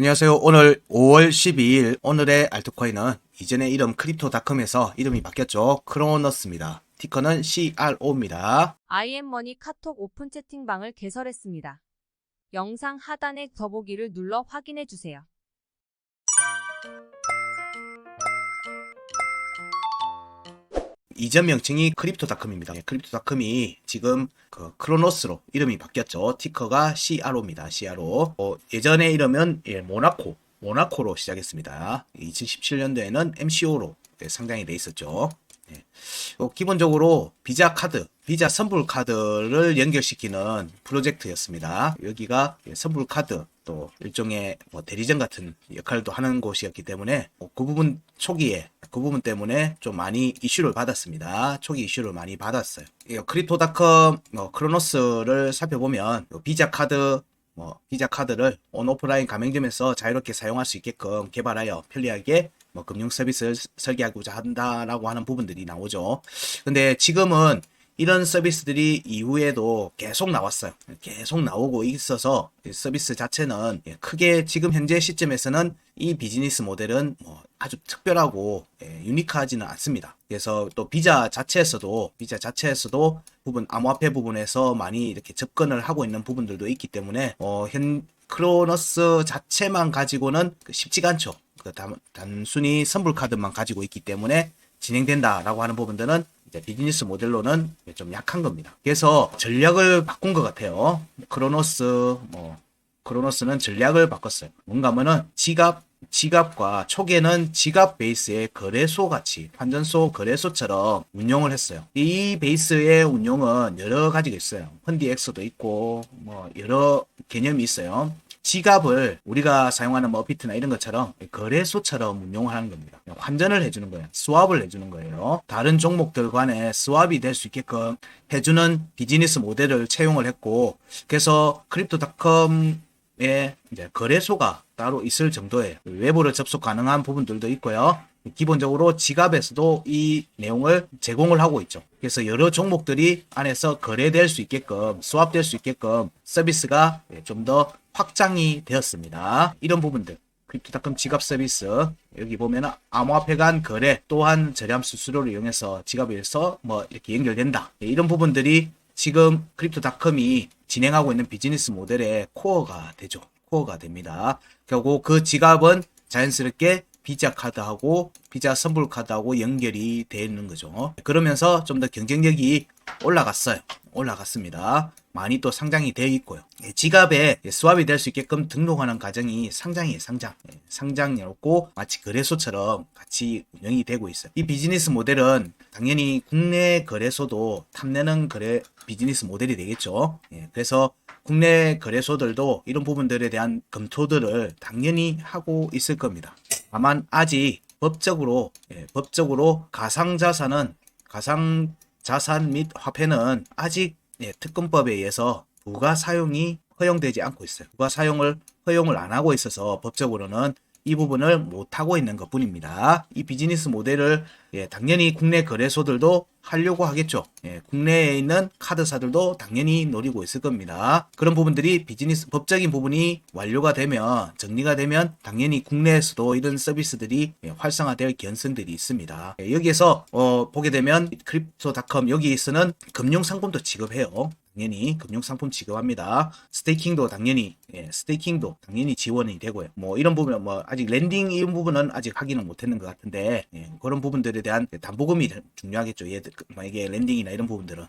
안녕하세요. 오늘 5월 12일 오늘의 알트코인은 이전의 이름 크립토닷컴에서 이름이 바뀌었죠. 크로너스입니다. 티커는 CRO입니다. IM머니 카톡 오픈 채팅방을 개설했습니다. 영상 하단의 더보기를 눌러 확인해 주세요. 이전 명칭이 크립토닷컴입니다. 크립토닷컴이 지금 크로노스로 이름이 바뀌었죠. 티커가 CRO입니다. CRO. 예전의 이름은 모나코로 시작했습니다. 2017년도에는 MCO로 상장이 돼 있었죠. 기본적으로 비자 선불 카드를 연결시키는 프로젝트였습니다. 여기가 선불 카드 또 일종의 대리점 같은 역할도 하는 곳이었기 때문에 그 부분 초기에 그 부분 때문에 좀 많이 이슈를 받았습니다. 초기 이슈를 많이 받았어요. 크립토닷컴 크로노스를 살펴보면 비자 카드를 온오프라인 가맹점에서 자유롭게 사용할 수 있게끔 개발하여 편리하게 금융 서비스를 설계하고자 한다라고 하는 부분들이 나오죠. 근데 지금은 이런 서비스들이 이후에도 계속 나왔어요. 계속 나오고 있어서 서비스 자체는 크게 지금 현재 시점에서는 이 비즈니스 모델은 아주 특별하고 유니크하지는 않습니다. 그래서 또 비자 자체에서도 암호화폐 부분에서 많이 이렇게 접근을 하고 있는 부분들도 있기 때문에 현 크로너스 자체만 가지고는 쉽지가 않죠. 단순히 선불 카드만 가지고 있기 때문에 진행된다라고 하는 부분들은 이제 비즈니스 모델로는 좀 약한 겁니다. 그래서 전략을 바꾼 것 같아요. 크로노스는 전략을 바꿨어요. 뭔가 하면은 지갑과 초기에는 지갑 베이스의 거래소 같이 환전소 거래소처럼 운영을 했어요. 이 베이스의 운영은 여러 가지가 있어요. 펀디엑스도 있고 여러 개념이 있어요. 지갑을 우리가 사용하는 비트나 이런 것처럼 거래소처럼 운용을 하는 겁니다. 환전을 해주는 거예요. 스왑을 해주는 거예요. 다른 종목들 간에 스왑이 될 수 있게끔 해주는 비즈니스 모델을 채용을 했고, 그래서 크립토닷컴의 이제 거래소가 따로 있을 정도예요. 외부로 접속 가능한 부분들도 있고요. 기본적으로 지갑에서도 이 내용을 제공을 하고 있죠. 그래서 여러 종목들이 안에서 거래될 수 있게끔, 스왑될 수 있게끔 서비스가 좀 더 확장이 되었습니다. 이런 부분들. 크립토닷컴 지갑 서비스, 여기 보면은 암호화폐 간 거래 또한 저렴 수수료를 이용해서 지갑에서 이렇게 연결된다. 이런 부분들이 지금 크립토닷컴이 진행하고 있는 비즈니스 모델의 코어가 되죠. 코어가 됩니다. 결국 그 지갑은 자연스럽게 비자 카드하고 비자 선불 카드하고 연결이 되는 거죠. 그러면서 좀 더 경쟁력이 올라갔습니다. 많이 또 상장이 되어 있고요. 지갑에 스왑이 될 수 있게끔 등록하는 과정이 상장이에요. 상장이었고 마치 거래소처럼 같이 운영이 되고 있어요. 이 비즈니스 모델은 당연히 국내 거래소도 탐내는 비즈니스 모델이 되겠죠. 그래서 국내 거래소들도 이런 부분들에 대한 검토들을 당연히 하고 있을 겁니다. 다만 아직 법적으로 가상자산 및 화폐는 아직 특검법에 의해서 부가 사용이 허용되지 않고 있어요. 부가 사용을 허용을 안 하고 있어서 법적으로는 이 부분을 못 하고 있는 것 뿐입니다. 이 비즈니스 모델을 당연히 국내 거래소들도 하려고 하겠죠. 국내에 있는 카드사들도 당연히 노리고 있을 겁니다. 그런 부분들이 법적인 부분이 완료가 되면, 정리가 되면 당연히 국내에서도 이런 서비스들이 활성화될 개연성들이 있습니다. 여기에서 보게 되면 크립토닷컴 여기에서는 금융상품도 지급해요. 당연히 금융상품 지급합니다. 스테이킹도 당연히 지원이 되고요. 이런 부분 아직 랜딩 이런 부분은 아직 확인을 못했는 것 같은데 그런 부분들에 대한 담보금이 중요하겠죠. 이게 랜딩이나 이런 부분들은.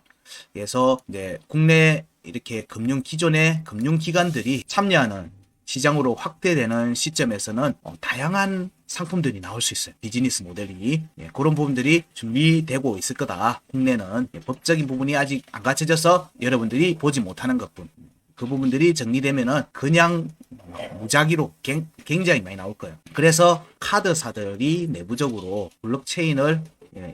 그래서 이제 국내 이렇게 기존의 금융기관들이 참여하는 시장으로 확대되는 시점에서는 다양한 상품들이 나올 수 있어요. 비즈니스 모델이. 그런 부분들이 준비되고 있을 거다. 국내는 법적인 부분이 아직 안 갖춰져서 여러분들이 보지 못하는 것뿐. 그 부분들이 정리되면은 그냥 무작위로 굉장히 많이 나올 거예요. 그래서 카드사들이 내부적으로 블록체인을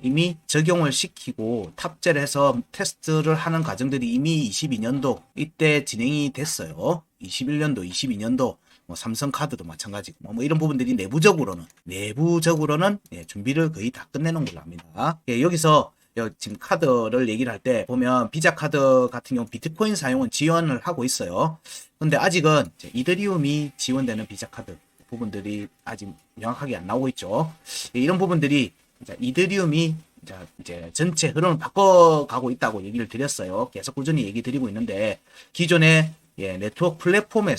이미 적용을 시키고 탑재를 해서 테스트를 하는 과정들이 이미 22년도 이때 진행이 됐어요. 21년도, 22년도 삼성카드도 마찬가지고 이런 부분들이 내부적으로는 준비를 거의 다 끝내놓은 걸로 압니다. 여기서 지금 카드를 얘기를 할 때 보면 비자 카드 같은 경우 비트코인 사용은 지원을 하고 있어요. 근데 아직은 이더리움이 지원되는 비자 카드 부분들이 아직 명확하게 안 나오고 있죠. 이런 부분들이 이더리움이 이제 전체 흐름을 바꿔가고 있다고 얘기를 드렸어요. 계속 꾸준히 얘기 드리고 있는데 기존의 네트워크 플랫폼을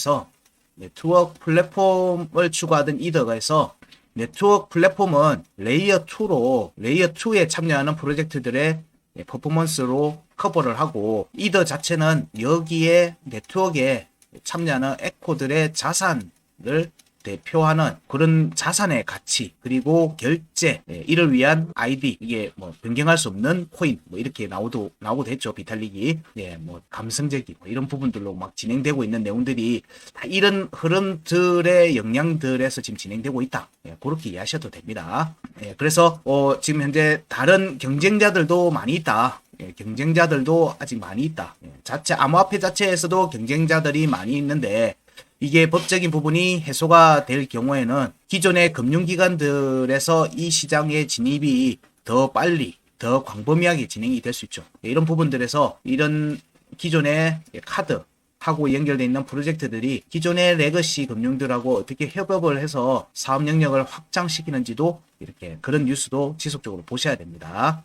추구하던 이더가에서 네트워크 플랫폼은 레이어 2에 참여하는 프로젝트들의 퍼포먼스로 커버를 하고 이더 자체는 여기에 네트워크에 참여하는 에코들의 자산을 대표하는 그런 자산의 가치 그리고 결제 이를 위한 아이디 이게 뭐 변경할 수 없는 코인 뭐 이렇게 나오도 했죠. 비탈릭이 뭐 감성적이 뭐 이런 부분들로 막 진행되고 있는 내용들이 다 이런 흐름들의 영향들에서 지금 진행되고 있다. 그렇게 이해하셔도 됩니다. 그래서 지금 현재 다른 경쟁자들도 많이 있다. 경쟁자들도 아직 많이 있다. 자체 암호화폐 자체에서도 경쟁자들이 많이 있는데 이게 법적인 부분이 해소가 될 경우에는 기존의 금융기관들에서 이 시장의 진입이 더 빨리, 더 광범위하게 진행이 될 수 있죠. 이런 부분들에서 이런 기존의 카드하고 연결되어 있는 프로젝트들이 기존의 레거시 금융들하고 어떻게 협업을 해서 사업 영역을 확장시키는지도 이렇게 그런 뉴스도 지속적으로 보셔야 됩니다.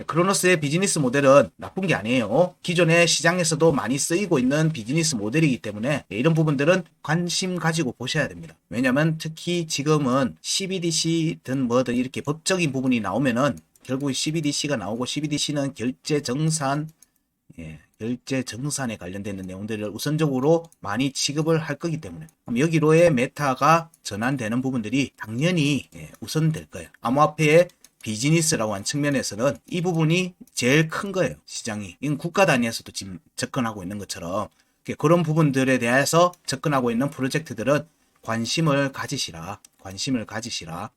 크로노스의 비즈니스 모델은 나쁜 게 아니에요. 기존의 시장에서도 많이 쓰이고 있는 비즈니스 모델이기 때문에 이런 부분들은 관심 가지고 보셔야 됩니다. 왜냐하면 특히 지금은 CBDC든 뭐든 이렇게 법적인 부분이 나오면은 결국 CBDC가 나오고 CBDC는 결제 정산에 관련되는 내용들을 우선적으로 많이 취급을 할 거기 때문에 여기로의 메타가 전환되는 부분들이 당연히 우선될 거예요. 암호화폐의 비즈니스라고 한 측면에서는 이 부분이 제일 큰 거예요. 시장이. 이건 국가 단위에서도 지금 접근하고 있는 것처럼 그런 부분들에 대해서 접근하고 있는 프로젝트들은 관심을 가지시라.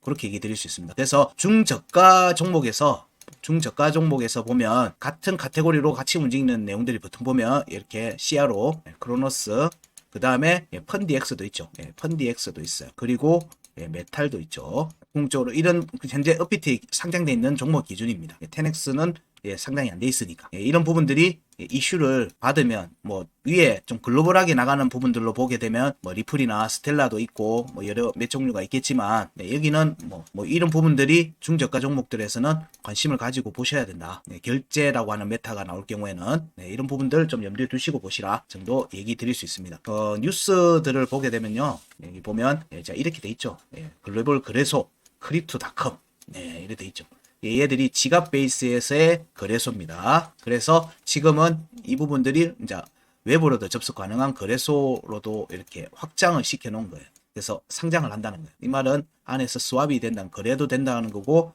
그렇게 얘기 드릴 수 있습니다. 그래서 중저가 종목에서 보면 같은 카테고리로 같이 움직이는 내용들이 보통 보면 이렇게 CRO, 크로노스, 그 다음에 펀디엑스도 있죠. 펀디엑스도 있어요. 그리고 메탈도 있죠. 궁극적으로 이런 현재 업비트에 상장되어 있는 종목 기준입니다. 테넥스는 상장이 안 돼 있으니까 이런 부분들이 이슈를 받으면 뭐 위에 좀 글로벌하게 나가는 부분들로 보게 되면 뭐 리플이나 스텔라도 있고 뭐 여러 몇 종류가 있겠지만 여기는 뭐 이런 부분들이 중저가 종목들에서는 관심을 가지고 보셔야 된다. 결제라고 하는 메타가 나올 경우에는 이런 부분들 좀 염두에 두시고 보시라 정도 얘기 드릴 수 있습니다. 뉴스들을 보게 되면요 여기 보면 자 이렇게 돼 있죠. 글로벌 거래소 크립토닷컴 이렇게 돼 있죠. 얘들이 지갑 베이스에서의 거래소입니다. 그래서 지금은 이 부분들이 이제 외부로도 접속 가능한 거래소로도 이렇게 확장을 시켜 놓은 거예요. 그래서 상장을 한다는 거예요. 이 말은 안에서 스왑이 된다는 거래도 된다는 거고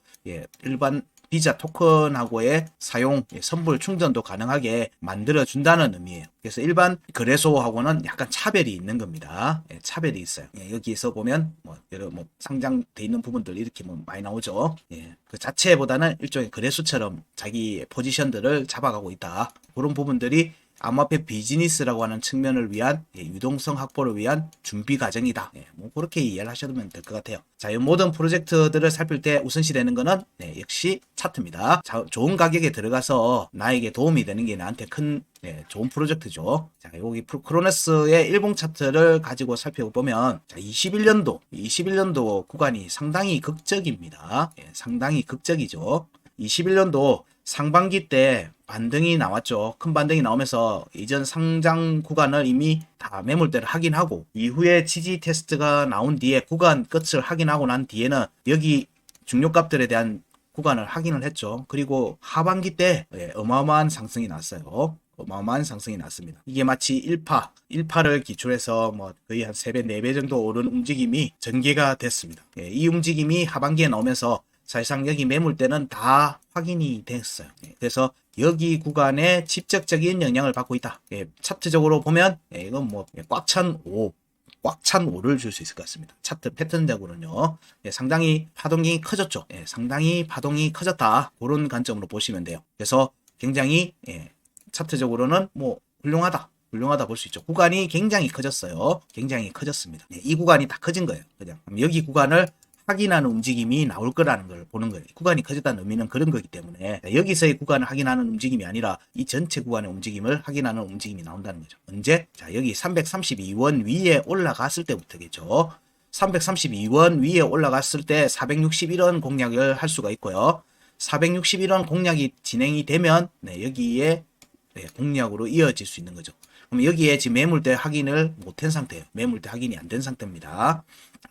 일반 비자 토큰하고의 사용, 선불 충전도 가능하게 만들어준다는 의미예요. 그래서 일반 거래소하고는 약간 차별이 있는 겁니다. 차별이 있어요. 여기에서 보면 여러 상장돼 있는 부분들 이렇게 많이 나오죠. 그 자체보다는 일종의 거래소처럼 자기 포지션들을 잡아가고 있다. 그런 부분들이 암호화폐 비즈니스라고 하는 측면을 위한 유동성 확보를 위한 준비 과정이다. 그렇게 이해를 하셔도 될 것 같아요. 자, 이 모든 프로젝트들을 살필 때 우선시 되는 거는 역시 차트입니다. 좋은 가격에 들어가서 나에게 도움이 되는 게 나한테 큰 좋은 프로젝트죠. 자, 여기 크로노스의 일봉 차트를 가지고 살펴보면 자, 21년도 구간이 상당히 극적입니다. 상당히 극적이죠. 21년도 상반기 때 반등이 나왔죠. 큰 반등이 나오면서 이전 상장 구간을 이미 다 매물대를 확인하고 이후에 지지 테스트가 나온 뒤에 구간 끝을 확인하고 난 뒤에는 여기 중요값들에 대한 구간을 확인을 했죠. 그리고 하반기 때 어마어마한 상승이 났어요. 어마어마한 상승이 났습니다. 이게 마치 1파를 기초해서 거의 한 3배, 4배 정도 오른 움직임이 전개가 됐습니다. 이 움직임이 하반기에 나오면서 사실상 여기 매물대는 다 확인이 됐어요. 그래서 여기 구간에 직접적인 영향을 받고 있다. 차트적으로 보면 이건 꽉 찬 5를 줄 수 있을 것 같습니다. 차트 패턴적으로는요. 상당히 파동이 커졌죠. 상당히 파동이 커졌다. 그런 관점으로 보시면 돼요. 그래서 굉장히 차트적으로는 훌륭하다 볼 수 있죠. 구간이 굉장히 커졌어요. 굉장히 커졌습니다. 이 구간이 다 커진 거예요. 그냥 여기 구간을 확인하는 움직임이 나올 거라는 걸 보는 거예요. 구간이 커졌다는 의미는 그런 거기 때문에 여기서의 구간을 확인하는 움직임이 아니라 이 전체 구간의 움직임을 확인하는 움직임이 나온다는 거죠. 언제? 자, 여기 332원 위에 올라갔을 때부터겠죠. 332원 위에 올라갔을 때 461원 공략을 할 수가 있고요. 461원 공략이 진행이 되면 여기에 공략으로 이어질 수 있는 거죠. 그럼 여기에 지금 매물대 확인을 못한 상태예요. 매물대 확인이 안 된 상태입니다.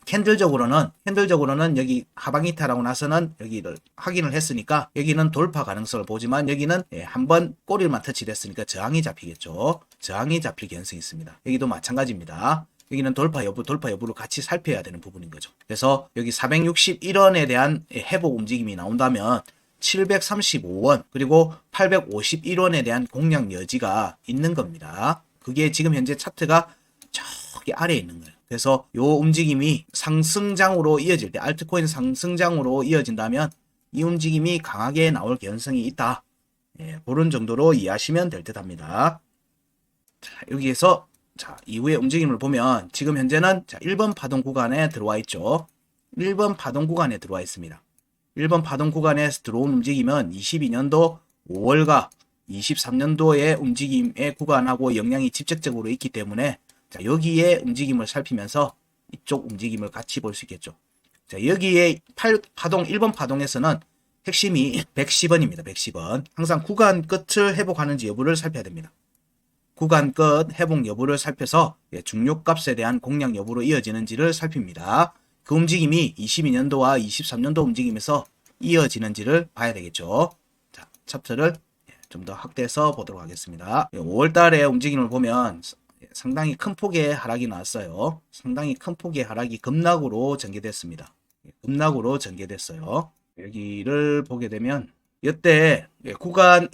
캔들적으로는 여기 하방 이탈하고 나서는 여기를 확인을 했으니까 여기는 돌파 가능성을 보지만 여기는 한번 꼬리만 터치됐으니까 저항이 잡히겠죠. 저항이 잡힐 가능성이 있습니다. 여기도 마찬가지입니다. 여기는 돌파 여부를 같이 살펴야 되는 부분인 거죠. 그래서 여기 461원에 대한 회복 움직임이 나온다면 735원 그리고 851원에 대한 공략 여지가 있는 겁니다. 그게 지금 현재 차트가 저기 아래에 있는 거예요. 그래서 요 움직임이 상승장으로 이어질 때 알트코인 상승장으로 이어진다면 이 움직임이 강하게 나올 가능성이 있다. 그런 정도로 이해하시면 될 듯 합니다. 자, 여기에서 이후의 움직임을 보면 지금 현재는 1번 파동 구간에 들어와 있죠. 1번 파동 구간에 들어와 있습니다. 1번 파동 구간에서 들어온 움직임은 22년도 5월과 23년도의 움직임의 구간하고 영향이 직접적으로 있기 때문에 여기에 움직임을 살피면서 이쪽 움직임을 같이 볼 수 있겠죠. 여기에 1번 파동에서는 핵심이 110원입니다. 110원. 항상 구간 끝을 회복하는지 여부를 살펴야 됩니다. 구간 끝 회복 여부를 살펴서 중요값에 대한 공략 여부로 이어지는지를 살핍니다. 그 움직임이 22년도와 23년도 움직임에서 이어지는지를 봐야 되겠죠. 자, 차트를 좀 더 확대해서 보도록 하겠습니다. 5월 달에 움직임을 보면 상당히 큰 폭의 하락이 나왔어요. 상당히 큰 폭의 하락이 급락으로 전개됐습니다. 급락으로 전개됐어요. 여기를 보게 되면 이때 구간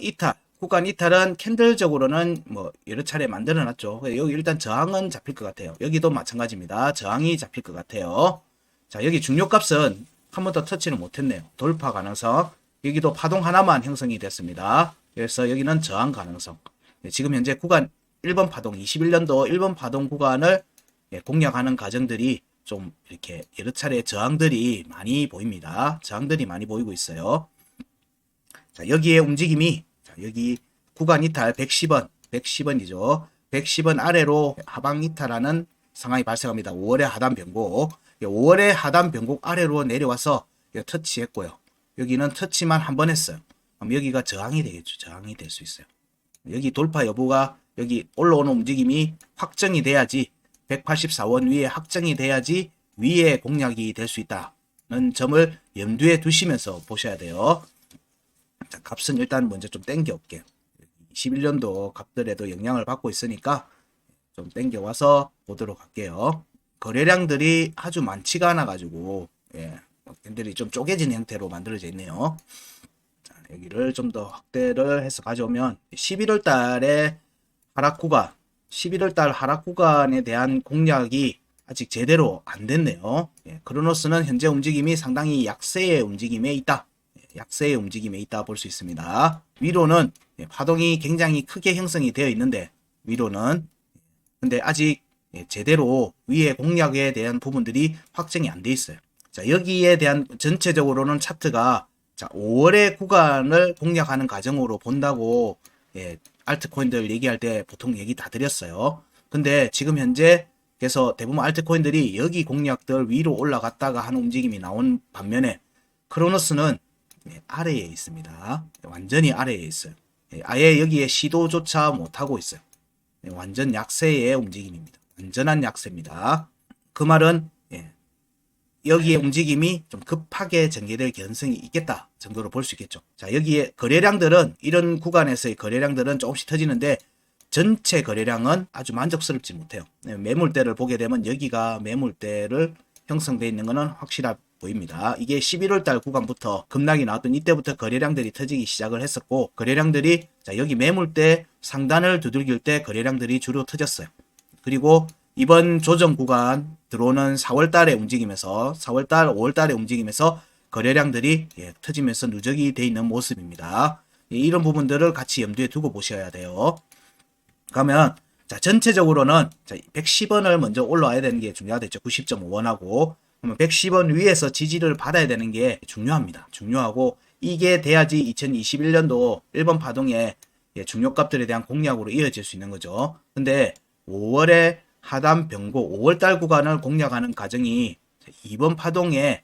이탈은 캔들적으로는 뭐 여러 차례 만들어 놨죠. 여기 일단 저항은 잡힐 것 같아요. 여기도 마찬가지입니다. 저항이 잡힐 것 같아요. 자, 여기 중요값은 한 번 더 터치를 못했네요. 돌파 가능성. 여기도 파동 하나만 형성이 됐습니다. 그래서 여기는 저항 가능성. 지금 현재 구간 1번 파동, 21년도 1번 파동 구간을 공략하는 과정들이 좀 이렇게 여러 차례 저항들이 많이 보입니다. 저항들이 많이 보이고 있어요. 자, 여기에 움직임이 여기 구간 이탈 110원이죠. 110원 아래로 하방 이탈하는 상황이 발생합니다. 5월의 하단 변곡. 5월의 하단 변곡 아래로 내려와서 터치했고요. 여기는 터치만 한 번 했어요. 그럼 여기가 저항이 되겠죠. 저항이 될 수 있어요. 여기 돌파 여부가 여기 올라오는 움직임이 확정이 돼야지 184원 위에 확정이 돼야지 위에 공략이 될 수 있다는 점을 염두에 두시면서 보셔야 돼요. 자, 값은 일단 먼저 좀 땡겨 올게요. 21년도 값들에도 영향을 받고 있으니까 좀 땡겨 와서 보도록 할게요. 거래량들이 아주 많지가 않아 가지고 캔들이 좀 쪼개진 형태로 만들어져 있네요. 자, 여기를 좀 더 확대를 해서 가져오면 11월 달에 하락 구간 하락 구간에 대한 공략이 아직 제대로 안 됐네요. 크로노스는 현재 움직임이 상당히 약세의 움직임에 있다. 약세의 움직임에 있다 볼 수 있습니다. 위로는 파동이 굉장히 크게 형성이 되어 있는데 위로는 근데 아직 제대로 위에 공략에 대한 부분들이 확정이 안 돼 있어요. 자, 여기에 대한 전체적으로는 차트가 5월의 구간을 공략하는 과정으로 본다고 알트코인들 얘기할 때 보통 얘기 다 드렸어요. 근데 지금 현재 그래서 대부분 알트코인들이 여기 공략들 위로 올라갔다가 하는 움직임이 나온 반면에 크로노스는 아래에 있습니다. 완전히 아래에 있어요. 아예 여기에 시도조차 못하고 있어요. 완전 약세의 움직임입니다. 완전한 약세입니다. 그 말은 여기에 움직임이 좀 급하게 전개될 가능성이 있겠다 정도로 볼 수 있겠죠. 자, 여기에 거래량들은 이런 구간에서의 거래량들은 조금씩 터지는데 전체 거래량은 아주 만족스럽지 못해요. 매물대를 보게 되면 여기가 매물대를 형성되어 있는 것은 확실해 보입니다. 이게 11월 달 구간부터 급락이 나왔던 이때부터 거래량들이 터지기 시작을 했었고 거래량들이 여기 매물대 상단을 두들길 때 거래량들이 주로 터졌어요. 그리고 이번 조정 구간 들어오는 4월 달에 움직이면서 4월 달, 5월 달에 움직이면서 거래량들이 터지면서 누적이 되어 있는 모습입니다. 이런 부분들을 같이 염두에 두고 보셔야 돼요. 그러면 전체적으로는 110원을 먼저 올라와야 되는 게 중요하겠죠. 90.5원하고 110원 위에서 지지를 받아야 되는 게 중요합니다. 중요하고 이게 돼야지 2021년도 1번 파동의 중요값들에 대한 공략으로 이어질 수 있는 거죠. 근데 5월에 하단 변고 5월달 구간을 공략하는 과정이 이번 파동에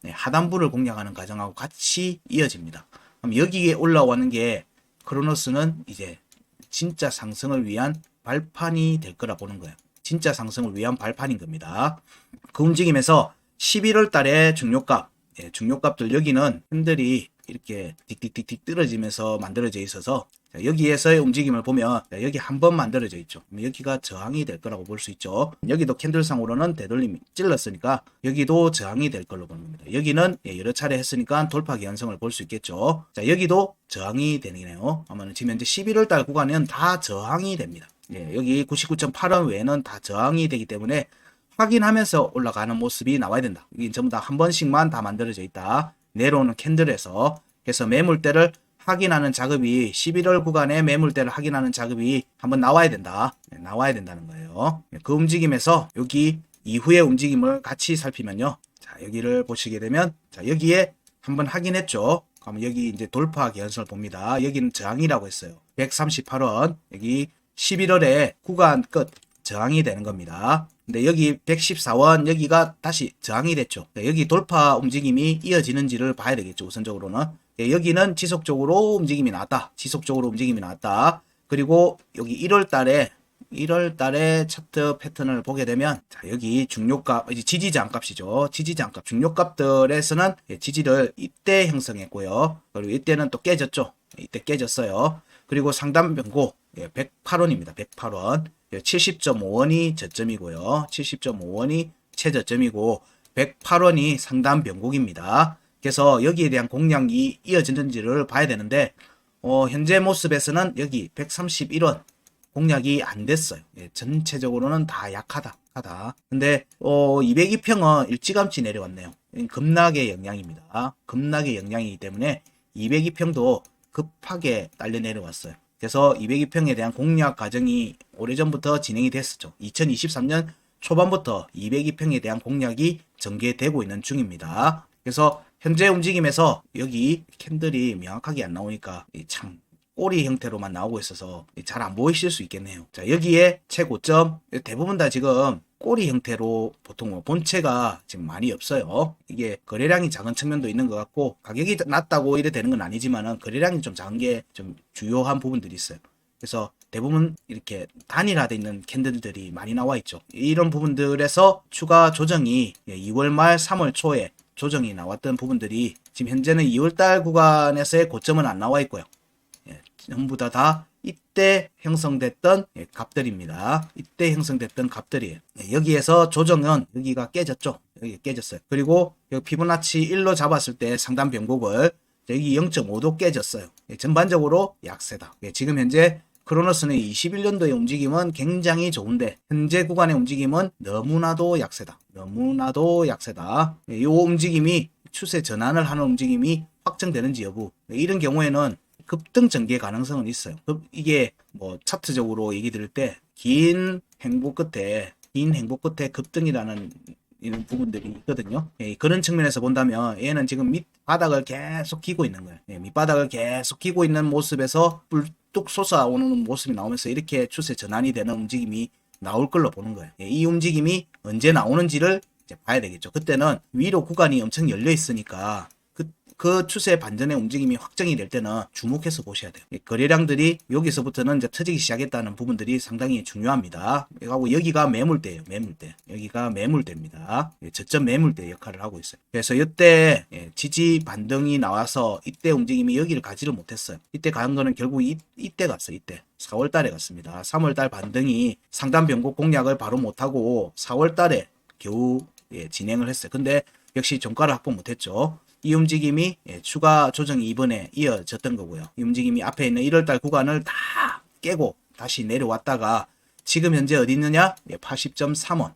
하단부를 공략하는 과정하고 같이 이어집니다. 그럼 여기에 올라오는 게 크로노스는 이제 진짜 상승을 위한 발판이 될 거라 보는 거예요. 진짜 상승을 위한 발판인 겁니다. 그 움직임에서 11월 달에 중요값, 중요값들 여기는 팬들이 이렇게 틱틱틱틱 떨어지면서 만들어져 있어서 여기에서의 움직임을 보면 여기 한 번 만들어져 있죠. 여기가 저항이 될 거라고 볼 수 있죠. 여기도 캔들상으로는 되돌림이 찔렀으니까 여기도 저항이 될 걸로 봅니다. 여기는 여러 차례 했으니까 돌파 기한성을 볼 수 있겠죠. 자, 여기도 저항이 되네요. 아마 지금 현재 11월 달 구간은 다 저항이 됩니다. 여기 99.8원 외에는 다 저항이 되기 때문에 확인하면서 올라가는 모습이 나와야 된다. 이게 전부 다 한 번씩만 다 만들어져 있다. 내려오는 캔들에서. 그래서 매물대를 확인하는 작업이 11월 구간의 매물대를 확인하는 작업이 한번 나와야 된다. 나와야 된다는 거예요. 그 움직임에서 여기 이후의 움직임을 같이 살피면요. 자, 여기를 보시게 되면 자, 여기에 한번 확인했죠. 그럼 여기 이제 돌파 기한선을 봅니다. 여기는 저항이라고 했어요. 138원. 여기 11월에 구간 끝 저항이 되는 겁니다. 근데 여기 114원 여기가 다시 저항이 됐죠. 여기 돌파 움직임이 이어지는지를 봐야 되겠죠. 우선적으로는. 여기는 지속적으로 움직임이 나왔다. 지속적으로 움직임이 나왔다. 그리고 여기 1월 달에 차트 패턴을 보게 되면 자, 여기 중요값, 지지저항 값이죠. 지지저항 값, 중요값들에서는 지지를 이때 형성했고요. 그리고 이때는 또 깨졌죠. 이때 깨졌어요. 그리고 상단 변고 108원입니다. 108원. 70.5원이 저점이고요. 70.5원이 최저점이고 108원이 상단 변곡입니다. 그래서 여기에 대한 공략이 이어지는지를 봐야 되는데 현재 모습에서는 여기 131원 공략이 안 됐어요. 전체적으로는 다 약하다. 근데 202평은 일찌감치 내려왔네요. 급락의 영향입니다. 급락의 영향이기 때문에 202평도 급하게 딸려 내려왔어요. 그래서 202평에 대한 공략 과정이 오래전부터 진행이 됐었죠. 2023년 초반부터 202평에 대한 공략이 전개되고 있는 중입니다. 그래서 현재 움직임에서 여기 캔들이 명확하게 안 나오니까 참 꼬리 형태로만 나오고 있어서 잘 안 보이실 수 있겠네요. 자, 여기에 최고점 대부분 다 지금 꼬리 형태로 보통 본체가 지금 많이 없어요. 이게 거래량이 작은 측면도 있는 것 같고 가격이 낮다고 이래 되는 건 아니지만은 거래량이 좀 작은 게 좀 주요한 부분들이 있어요. 그래서 대부분 이렇게 단일화되어 있는 캔들들이 많이 나와 있죠. 이런 부분들에서 추가 조정이 2월 말 3월 초에 조정이 나왔던 부분들이 지금 현재는 2월달 구간에서의 고점은 안 나와 있고요. 전부 다 이때 형성됐던 값들입니다. 이때 형성됐던 값들이에요. 여기에서 조정은 여기가 깨졌죠. 여기 깨졌어요. 그리고 여기 피보나치 1로 잡았을 때 상단 변곡을 여기 0.5도 깨졌어요. 전반적으로 약세다. 지금 현재 크로노스는 21년도의 움직임은 굉장히 좋은데 현재 구간의 움직임은 너무나도 약세다. 너무나도 약세다. 이 움직임이 추세 전환을 하는 움직임이 확정되는지 여부. 이런 경우에는 급등 전개 가능성은 있어요. 이게 뭐 차트적으로 얘기 들을 때 긴 행보 끝에 급등이라는 이런 부분들이 있거든요. 그런 측면에서 본다면 얘는 지금 밑바닥을 계속 기고 있는 거예요. 밑바닥을 계속 기고 있는 모습에서 불뚝 솟아오는 모습이 나오면서 이렇게 추세 전환이 되는 움직임이 나올 걸로 보는 거예요. 이 움직임이 언제 나오는지를 이제 봐야 되겠죠. 그때는 위로 구간이 엄청 열려 있으니까 그 추세 반전의 움직임이 확정이 될 때는 주목해서 보셔야 돼요. 거래량들이 여기서부터는 이제 터지기 시작했다는 부분들이 상당히 중요합니다. 그리고 여기가 매물대예요. 매물대. 여기가 매물대입니다. 저점 매물대 역할을 하고 있어요. 그래서 이때 지지 반등이 나와서 이때 움직임이 여기를 가지를 못했어요. 이때 간 거는 결국 이때 갔어요. 이때. 4월 달에 갔습니다. 3월 달 반등이 상단 변곡 공략을 바로 못하고 4월 달에 겨우 진행을 했어요. 근데 역시 종가를 확보 못했죠. 이 움직임이 추가 조정이 이번에 이어졌던 거고요. 이 움직임이 앞에 있는 1월달 구간을 다 깨고 다시 내려왔다가 지금 현재 어디 있느냐? 80.3원.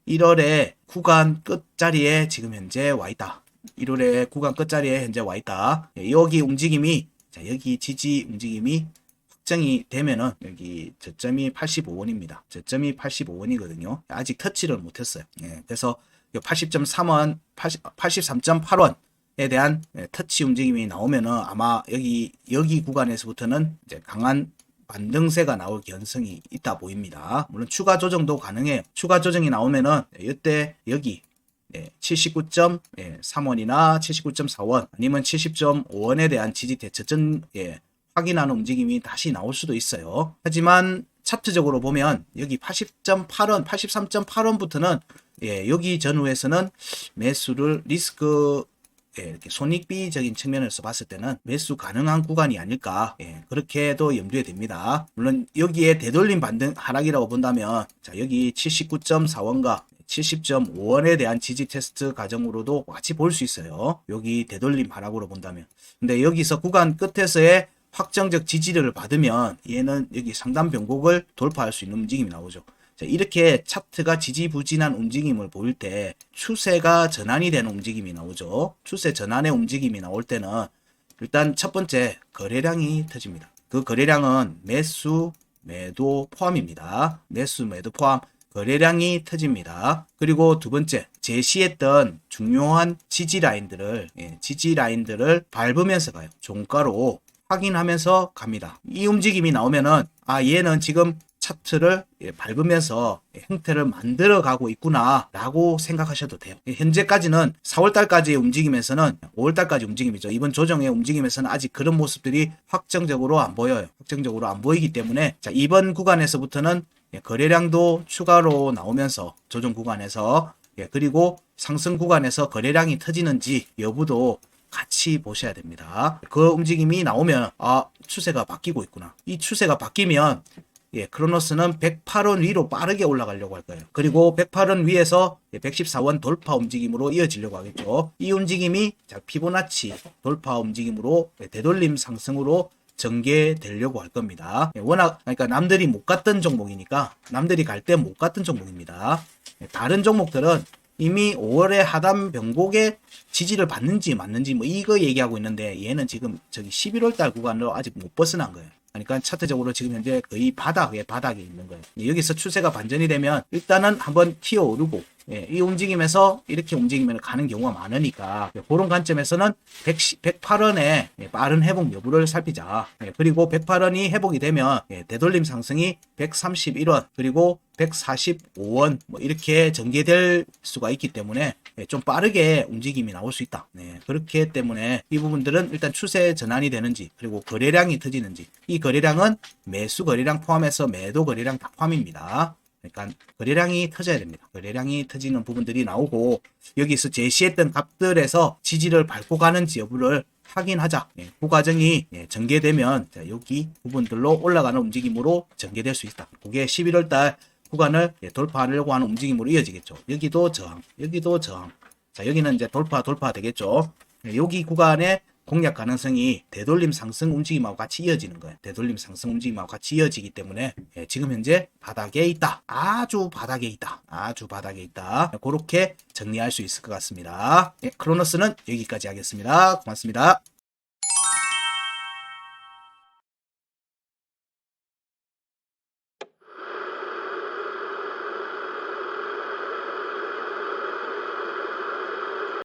1월에 구간 끝자리에 지금 현재 와 있다. 1월에 구간 끝자리에 현재 와 있다. 여기 움직임이 여기 지지 움직임이 확정이 되면은 여기 저점이 85원입니다. 저점이 85원이거든요. 아직 터치를 못했어요. 그래서 80.3원, 83.8원 에 대한 터치 움직임이 나오면은 아마 여기 구간에서부터는 이제 강한 반등세가 나올 가능성이 있다 보입니다. 물론 추가 조정도 가능해요. 추가 조정이 나오면은 이때 여기 79.3원이나 79.4원 아니면 70.5원에 대한 지지 대처점 확인하는 움직임이 다시 나올 수도 있어요. 하지만 차트적으로 보면 여기 80.8원, 83.8원부터는 여기 전후에서는 매수를 리스크 이렇게 손익비적인 측면에서 봤을 때는 매수 가능한 구간이 아닐까 그렇게도 염두에 듭니다. 물론 여기에 되돌림 반등 하락이라고 본다면 자 여기 79.4원과 70.5원에 대한 지지 테스트 과정으로도 같이 볼 수 있어요. 여기 되돌림 하락으로 본다면. 근데 여기서 구간 끝에서의 확정적 지지를 받으면 얘는 여기 상단 변곡을 돌파할 수 있는 움직임이 나오죠. 자, 이렇게 차트가 지지부진한 움직임을 보일 때 추세가 전환이 되는 움직임이 나오죠. 추세 전환의 움직임이 나올 때는 일단 첫 번째 거래량이 터집니다. 그 거래량은 매수, 매도 포함입니다. 매수, 매도 포함 거래량이 터집니다. 그리고 두 번째 제시했던 중요한 지지 라인들을 밟으면서 가요. 종가로 확인하면서 갑니다. 이 움직임이 나오면은 얘는 지금 차트를 밟으면서 형태를 만들어 가고 있구나 라고 생각하셔도 돼요. 현재까지는 4월달까지의 움직임에서는 5월달까지 움직임이죠. 이번 조정의 움직임에서는 아직 그런 모습들이 확정적으로 안 보여요. 확정적으로 안 보이기 때문에 자, 이번 구간에서부터는 거래량도 추가로 나오면서 조정 구간에서 그리고 상승 구간에서 거래량이 터지는지 여부도 같이 보셔야 됩니다. 그 움직임이 나오면 추세가 바뀌고 있구나. 이 추세가 바뀌면 크로노스는 108원 위로 빠르게 올라가려고 할 거예요. 그리고 108원 위에서 114원 돌파 움직임으로 이어지려고 하겠죠. 이 움직임이 피보나치 돌파 움직임으로 되돌림 상승으로 전개되려고 할 겁니다. 워낙 그러니까 남들이 못 갔던 종목이니까 남들이 갈 때 못 갔던 종목입니다. 다른 종목들은 이미 5월에 하단 변곡에 지지를 받는지 맞는지 뭐 이거 얘기하고 있는데 얘는 지금 저기 11월 달 구간으로 아직 못 벗어난 거예요. 그러니까 차트적으로 지금 현재 거의 바닥에 있는 거예요. 여기서 추세가 반전이 되면 일단은 한번 튀어 오르고 이 움직임에서 이렇게 움직이면 가는 경우가 많으니까 그런 관점에서는 108원의 빠른 회복 여부를 살피자. 그리고 108원이 회복이 되면 되돌림 상승이 131원 그리고 145원 뭐 이렇게 전개될 수가 있기 때문에 좀 빠르게 움직임이 나올 수 있다. 그렇기 때문에 이 부분들은 일단 추세 전환이 되는지 그리고 거래량이 터지는지 이 거래량은 매수 거래량 포함해서 매도 거래량 다 포함입니다. 그러니까 거래량이 터져야 됩니다. 거래량이 터지는 부분들이 나오고 여기서 제시했던 값들에서 지지를 밟고 가는지 여부를 확인하자. 그 과정이 전개되면 여기 부분들로 올라가는 움직임으로 전개될 수 있다. 그게 11월 달 구간을 돌파하려고 하는 움직임으로 이어지겠죠. 여기도 저항, 여기도 저항. 자, 여기는 이제 돌파 되겠죠. 여기 구간에 공략 가능성이 되돌림 상승 움직임하고 같이 이어지는 거예요. 되돌림 상승 움직임하고 같이 이어지기 때문에 지금 현재 바닥에 있다. 아주 바닥에 있다. 아주 바닥에 있다. 그렇게 정리할 수 있을 것 같습니다. 크로노스는 여기까지 하겠습니다. 고맙습니다.